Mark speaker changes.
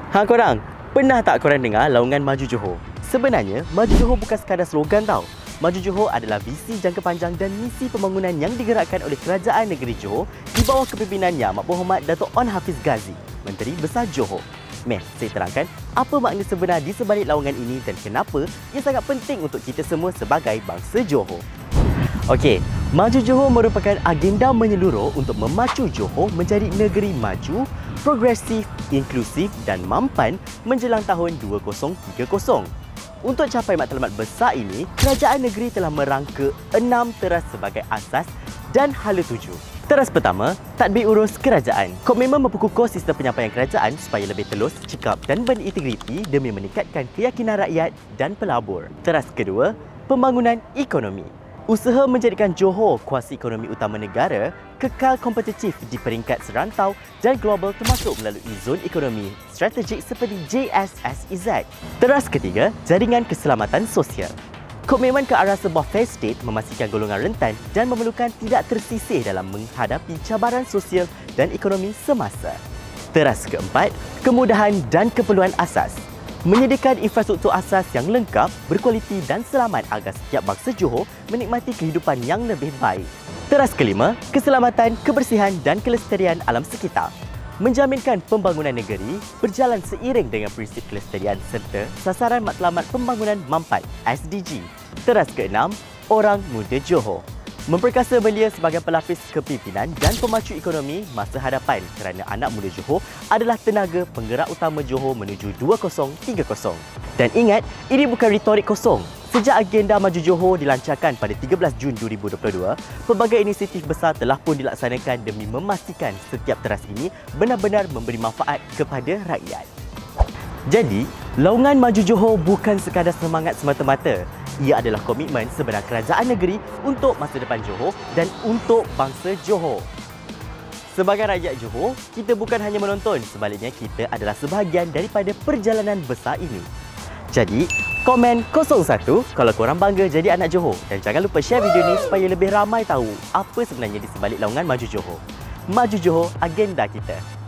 Speaker 1: Korang, pernah tak korang dengar laungan Maju Johor? Sebenarnya, Maju Johor bukan sekadar slogan tau. Maju Johor adalah visi jangka panjang dan misi pembangunan yang digerakkan oleh Kerajaan Negeri Johor di bawah kepimpinan Yang Amat Berhormat Datuk Onn Hafiz Ghazi, Menteri Besar Johor. Meh, saya terangkan apa makna sebenar di sebalik laungan ini dan kenapa ia sangat penting untuk kita semua sebagai bangsa Johor. Okey, Maju Johor merupakan agenda menyeluruh untuk memacu Johor menjadi negeri maju, progresif, inklusif dan mampan menjelang tahun 2030. Untuk capai matlamat besar ini, kerajaan negeri telah merangka 6 teras sebagai asas dan hala tuju. Teras pertama, tadbir urus kerajaan. Komitmen memperkukuh sistem penyampaian kerajaan supaya lebih telus, cekap dan berintegriti demi meningkatkan keyakinan rakyat dan pelabur. Teras kedua, pembangunan ekonomi. Usaha menjadikan Johor kuasa ekonomi utama negara kekal kompetitif di peringkat serantau dan global termasuk melalui zon ekonomi strategik seperti JSSEZ. Teras ketiga, jaringan keselamatan sosial. Komitmen ke arah sebuah fair state memastikan golongan rentan dan memerlukan tidak tersisih dalam menghadapi cabaran sosial dan ekonomi semasa. Teras keempat, kemudahan dan keperluan asas. Menyediakan infrastruktur asas yang lengkap, berkualiti dan selamat agar setiap bangsa Johor menikmati kehidupan yang lebih baik. Teras kelima, keselamatan, kebersihan dan kelestarian alam sekitar. Menjaminkan pembangunan negeri berjalan seiring dengan prinsip kelestarian serta sasaran matlamat pembangunan mampat SDG. Teras keenam, orang muda Johor. Memperkasa belia sebagai pelapis kepimpinan dan pemacu ekonomi masa hadapan kerana anak muda Johor adalah tenaga penggerak utama Johor menuju 2030. Dan ingat, ini bukan retorik kosong. Sejak agenda Maju Johor dilancarkan pada 13 Jun 2022, pelbagai inisiatif besar telah pun dilaksanakan demi memastikan setiap teras ini benar-benar memberi manfaat kepada rakyat. Jadi, laungan Maju Johor bukan sekadar semangat semata-mata. Ia adalah komitmen sebenar kerajaan negeri untuk masa depan Johor dan untuk bangsa Johor. Sebagai rakyat Johor, kita bukan hanya menonton, sebaliknya kita adalah sebahagian daripada perjalanan besar ini. Jadi, komen 01 kalau korang bangga jadi anak Johor dan jangan lupa share video ni supaya lebih ramai tahu apa sebenarnya di sebalik laungan Maju Johor. Maju Johor, agenda kita.